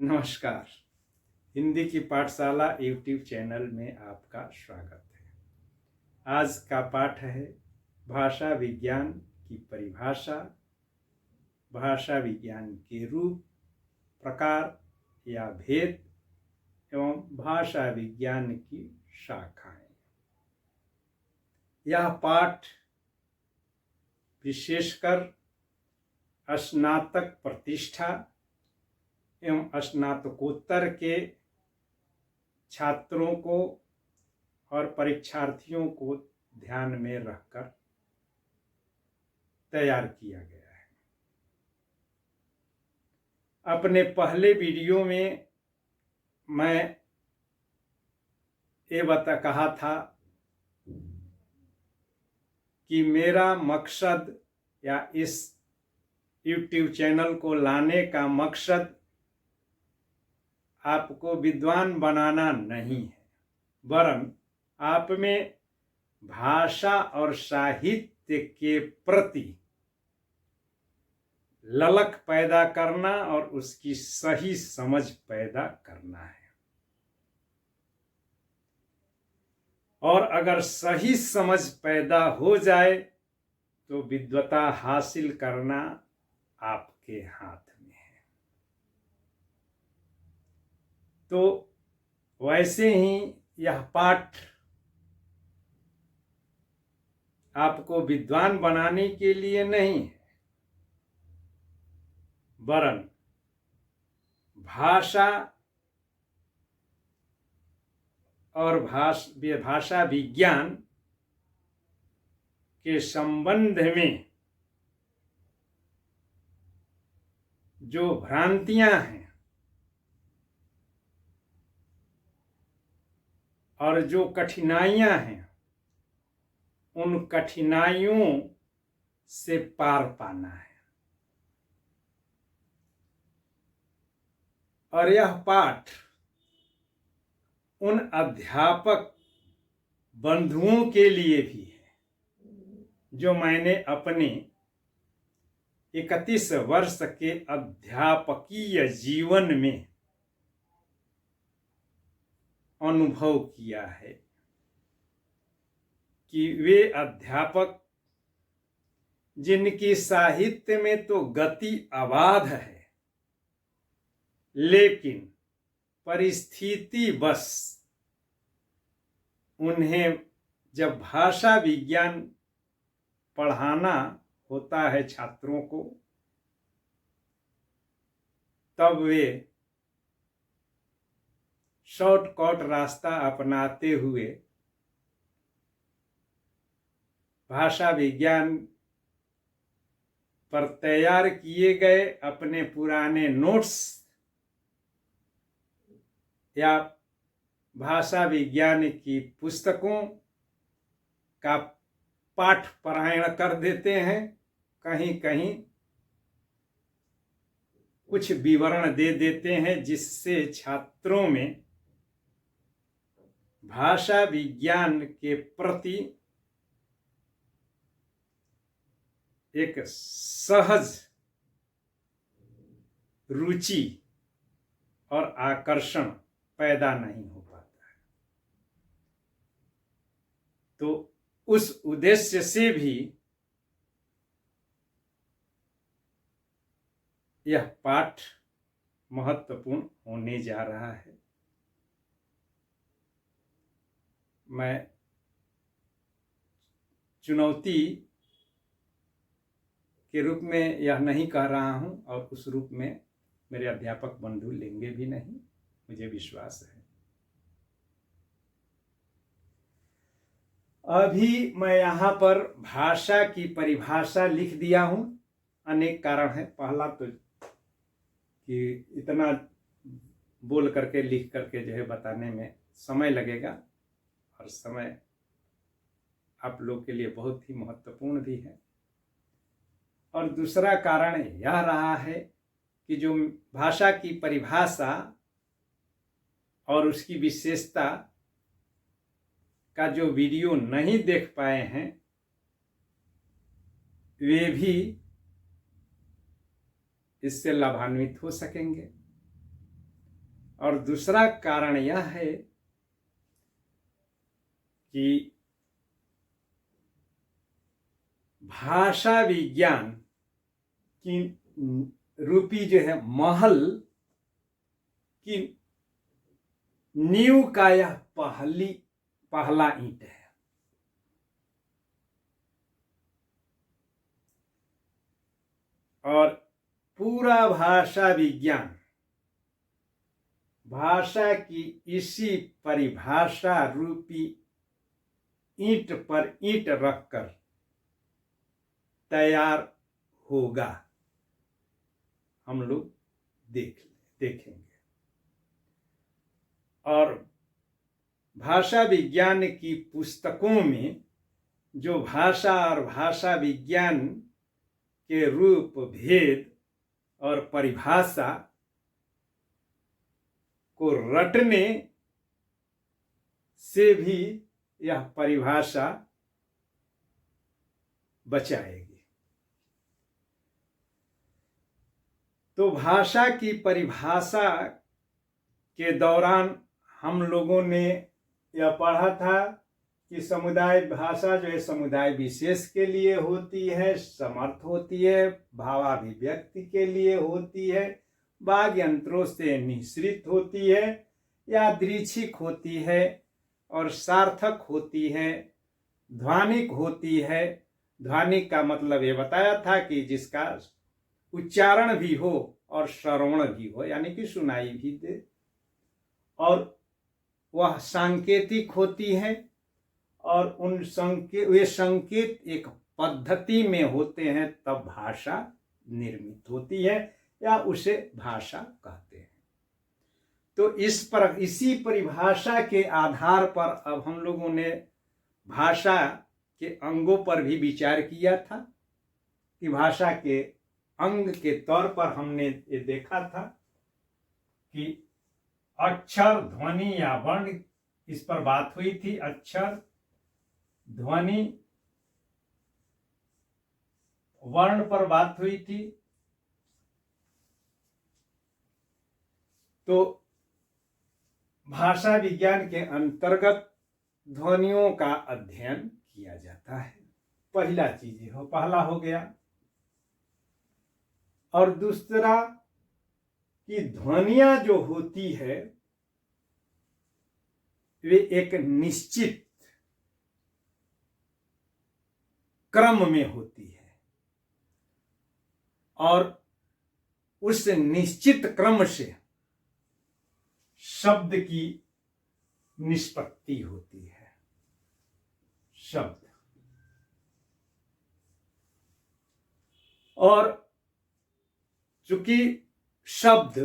नमस्कार। हिंदी की पाठशाला यूट्यूब चैनल में आपका स्वागत है। आज का पाठ है भाषा विज्ञान की परिभाषा, भाषा विज्ञान के रूप, प्रकार या भेद एवं भाषा विज्ञान की शाखाएं। यह पाठ विशेषकर स्नातक प्रतिष्ठा एवं स्नातकोत्तर के छात्रों को और परीक्षार्थियों को ध्यान में रखकर तैयार किया गया है। अपने पहले वीडियो में मैं ये कहा था कि मेरा मकसद या इस YouTube चैनल को लाने का मकसद आपको विद्वान बनाना नहीं है, वरन आप में भाषा और साहित्य के प्रति ललक पैदा करना और उसकी सही समझ पैदा करना है। और अगर सही समझ पैदा हो जाए तो विद्वता हासिल करना आपके हाथ में है। तो वैसे ही यह पाठ आपको विद्वान बनाने के लिए नहीं है, वरन भाषा और भाषा विज्ञान के संबंध में जो भ्रांतियां हैं और जो कठिनाइयां हैं, उन कठिनाइयों से पार पाना है। और यह पाठ उन अध्यापक बंधुओं के लिए भी है जो मैंने अपने 31 वर्ष के अध्यापकीय जीवन में अनुभव किया है कि वे अध्यापक जिनकी साहित्य में तो गति अबाध है, लेकिन परिस्थिति बस उन्हें जब भाषा विज्ञान पढ़ाना होता है छात्रों को, तब वे शॉर्टकट रास्ता अपनाते हुए भाषा विज्ञान पर तैयार किए गए अपने पुराने नोट्स या भाषा विज्ञान की पुस्तकों का पाठ पारायण कर देते हैं। कहीं कहीं कुछ विवरण दे देते हैं, जिससे छात्रों में भाषा विज्ञान के प्रति एक सहज रुचि और आकर्षण पैदा नहीं हो पाता है। तो उस उद्देश्य से भी यह पाठ महत्वपूर्ण होने जा रहा है। मैं चुनौती के रूप में यह नहीं कह रहा हूं और उस रूप में मेरे अध्यापक बंधु लेंगे भी नहीं, मुझे विश्वास है। अभी मैं यहाँ पर भाषा की परिभाषा लिख दिया हूं। अनेक कारण है। पहला तो कि इतना बोल करके लिख करके जो है बताने में समय लगेगा, और समय आप लोग के लिए बहुत ही महत्वपूर्ण भी है। और दूसरा कारण यह रहा है कि जो भाषा की परिभाषा और उसकी विशेषता का जो वीडियो नहीं देख पाए हैं, वे भी इससे लाभान्वित हो सकेंगे। और दूसरा कारण यह है कि भाषा विज्ञान की रूपी जो है महल की नींव का यह पहला ईंट है। और पूरा भाषा विज्ञान भाषा की इसी परिभाषा रूपी ईंट पर ईंट रखकर तैयार होगा, हम लोग देखेंगे। और भाषा विज्ञान की पुस्तकों में जो भाषा और भाषा विज्ञान के रूप, भेद और परिभाषा को रटने से भी यह परिभाषा बचाएगी। तो भाषा की परिभाषा के दौरान हम लोगों ने यह पढ़ा था कि समुदाय भाषा जो है समुदाय विशेष के लिए होती है, समर्थ होती है, भावाभिव्यक्ति के लिए होती है, वाग् यंत्रों से निःसृत होती है, यादृच्छिक होती है और सार्थक होती है, ध्वनिक होती है। ध्वनिक का मतलब ये बताया था कि जिसका उच्चारण भी हो और श्रवण भी हो, यानी कि सुनाई भी दे, और वह सांकेतिक होती है और वे संकेत एक पद्धति में होते हैं, तब भाषा निर्मित होती है या उसे भाषा कहते हैं। तो इसी परिभाषा के आधार पर अब हम लोगों ने भाषा के अंगों पर भी विचार किया था कि भाषा के अंग के तौर पर हमने ये देखा था कि अक्षर, ध्वनि या वर्ण, इस पर बात हुई थी। अक्षर, ध्वनि, वर्ण पर बात हुई थी। तो भाषा विज्ञान के अंतर्गत ध्वनियों का अध्ययन किया जाता है। पहला हो गया। और दूसरा कि ध्वनियां जो होती है वे एक निश्चित क्रम में होती है और उस निश्चित क्रम से शब्द की निष्पत्ति होती है। शब्द और चूंकि शब्द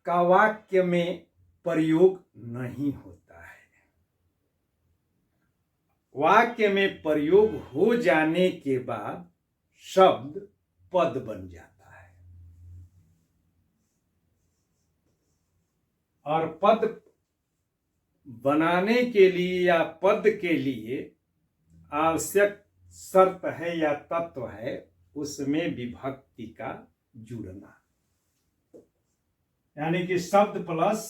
का वाक्य में प्रयोग नहीं होता है, वाक्य में प्रयोग हो जाने के बाद शब्द पद बन जाता है और पद बनाने के लिए या पद के लिए आवश्यक शर्त है या तत्व है उसमें विभक्ति का जुड़ना, यानी कि शब्द प्लस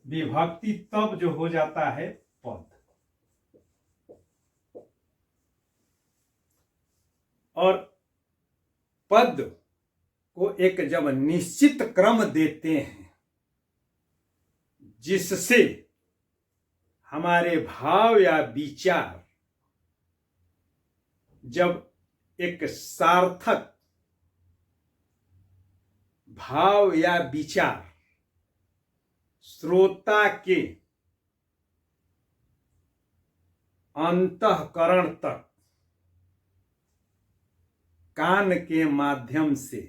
विभक्ति तब जो हो जाता है पद। और पद को एक जब निश्चित क्रम देते हैं जिससे हमारे भाव या विचार जब एक सार्थक भाव या विचार श्रोता के अंतःकरण तक कान के माध्यम से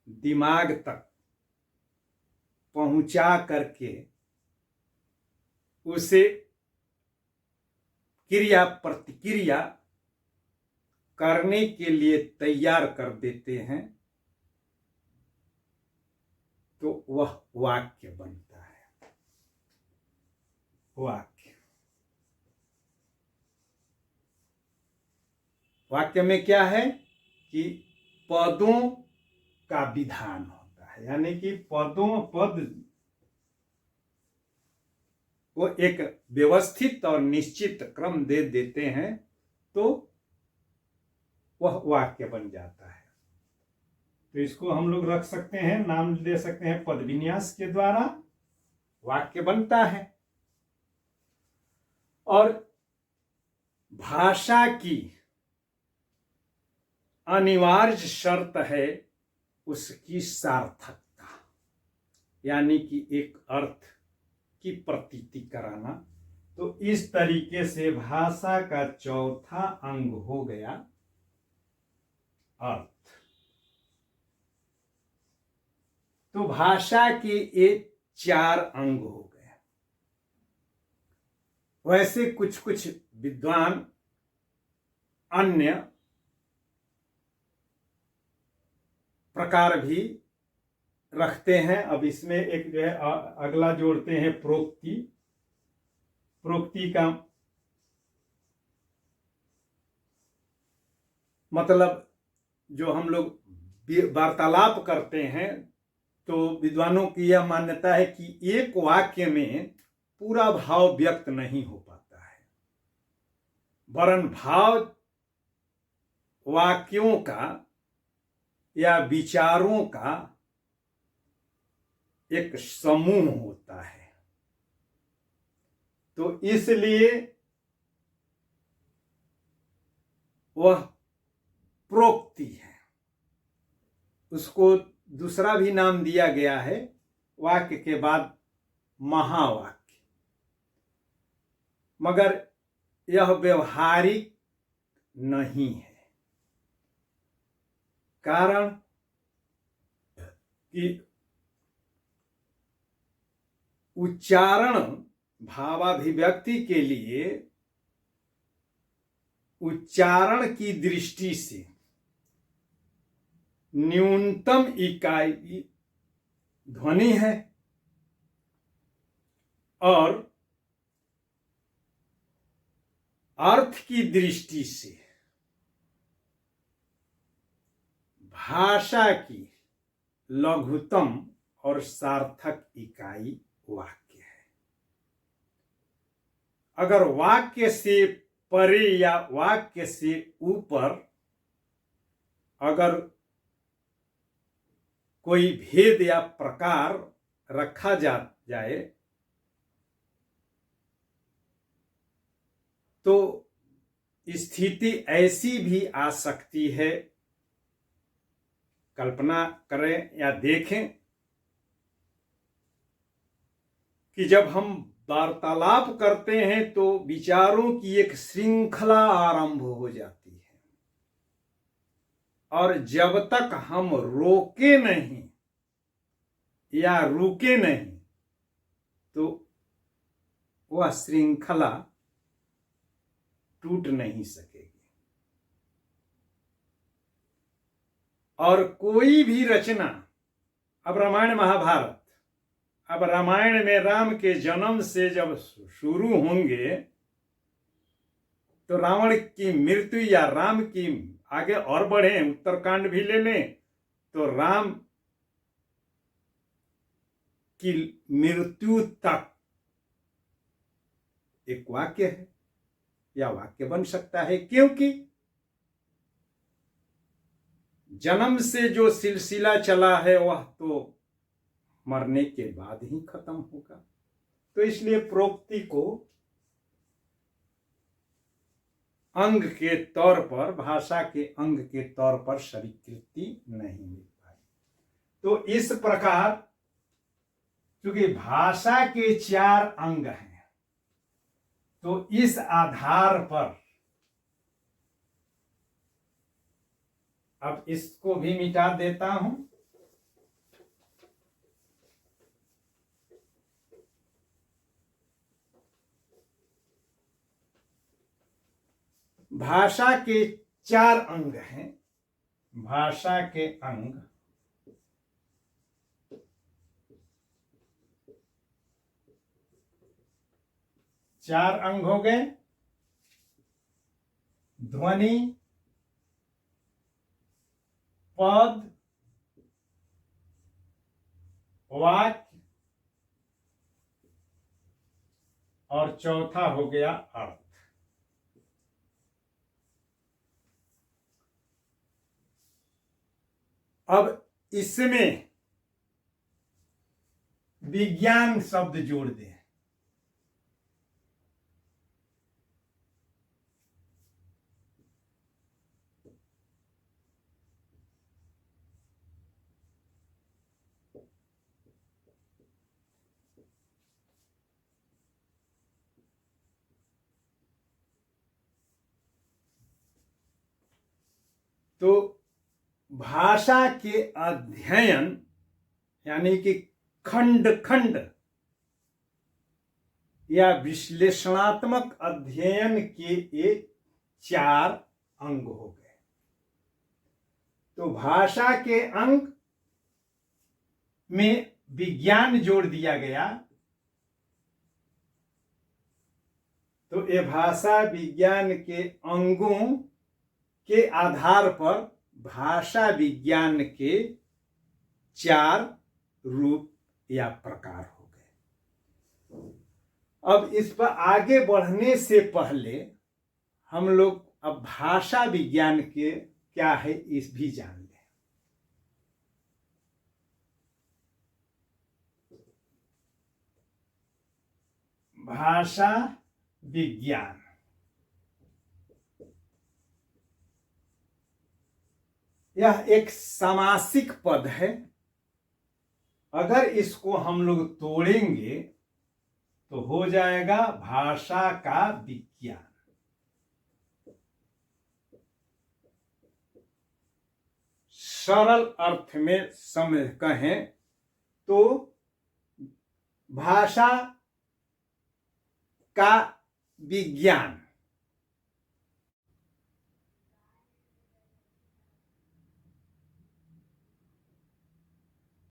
दिमाग तक पहुंचा करके उसे क्रिया प्रतिक्रिया करने के लिए तैयार कर देते हैं, तो वह वाक्य बनता है। वाक्य में क्या है कि पदों का विधान होता है। है, यानी कि पद वो एक व्यवस्थित और निश्चित क्रम दे देते हैं तो वह वाक्य बन जाता है। तो इसको हम लोग रख सकते हैं, नाम दे सकते हैं, पद विन्यास के द्वारा वाक्य बनता है। और भाषा की अनिवार्य शर्त है उसकी सार्थकता, यानी कि एक अर्थ की प्रतीति कराना। तो इस तरीके से भाषा का चौथा अंग हो गया अर्थ। तो भाषा के ये 4 अंग हो गए। वैसे कुछ कुछ विद्वान अन्य प्रकार भी रखते हैं। अब इसमें एक जो है अगला जोड़ते हैं प्रोक्ति। प्रोक्ति का मतलब जो हम लोग वार्तालाप करते हैं तो विद्वानों की यह मान्यता है कि एक वाक्य में पूरा भाव व्यक्त नहीं हो पाता है, वरन भाव वाक्यों का या विचारों का एक समूह होता है। तो इसलिए वह प्रोक्ति है। उसको दूसरा भी नाम दिया गया है, वाक्य के बाद महावाक्य। मगर यह व्यवहारिक नहीं है, कारण कि उच्चारण भावाभिव्यक्ति के लिए उच्चारण की दृष्टि से न्यूनतम इकाई ध्वनि है और अर्थ की दृष्टि से भाषा की लघुतम और सार्थक इकाई वाक्य है। अगर वाक्य से परे या वाक्य से ऊपर अगर कोई भेद या प्रकार रखा जाए तो स्थिति ऐसी भी आ सकती है, कल्पना करें या देखें कि जब हम वार्तालाप करते हैं तो विचारों की एक श्रृंखला आरंभ हो जाती है और जब तक हम रोके नहीं या रुके नहीं तो वह श्रृंखला टूट नहीं सकेगी। और कोई भी रचना, अब रामायण महाभारत, अब रामायण में राम के जन्म से जब शुरू होंगे तो रावण की मृत्यु या राम की, आगे और बढ़े उत्तरकांड भी ले लें तो राम की मृत्यु तक एक वाक्य है या वाक्य बन सकता है, क्योंकि जन्म से जो सिलसिला चला है वह तो मरने के बाद ही खत्म होगा। तो इसलिए प्रोक्ति को अंग के तौर पर, भाषा के अंग के तौर पर स्वीकृति नहीं मिल पाई। तो इस प्रकार क्योंकि भाषा के 4 अंग हैं तो इस आधार पर अब इसको भी मिटा देता हूं। भाषा के 4 अंग हैं। भाषा के अंग चार अंग हो गए। ध्वनि, पद, वाक्य और चौथा हो गया अर्थ। अब इसमें विज्ञान शब्द जोड़ दें। तो भाषा के अध्ययन यानी कि खंड खंड या विश्लेषणात्मक अध्ययन के ये 4 अंग हो गए। तो भाषा के अंग में विज्ञान जोड़ दिया गया। तो ये भाषा विज्ञान के अंगों के आधार पर भाषा विज्ञान के 4 रूप या प्रकार हो गए। अब इस पर आगे बढ़ने से पहले हम लोग अब भाषा विज्ञान के क्या है इस भी जान लें। भाषा विज्ञान यह एक सामासिक पद है। अगर इसको हम लोग तोड़ेंगे तो हो जाएगा भाषा का विज्ञान। सरल अर्थ में समझ कहें तो भाषा का विज्ञान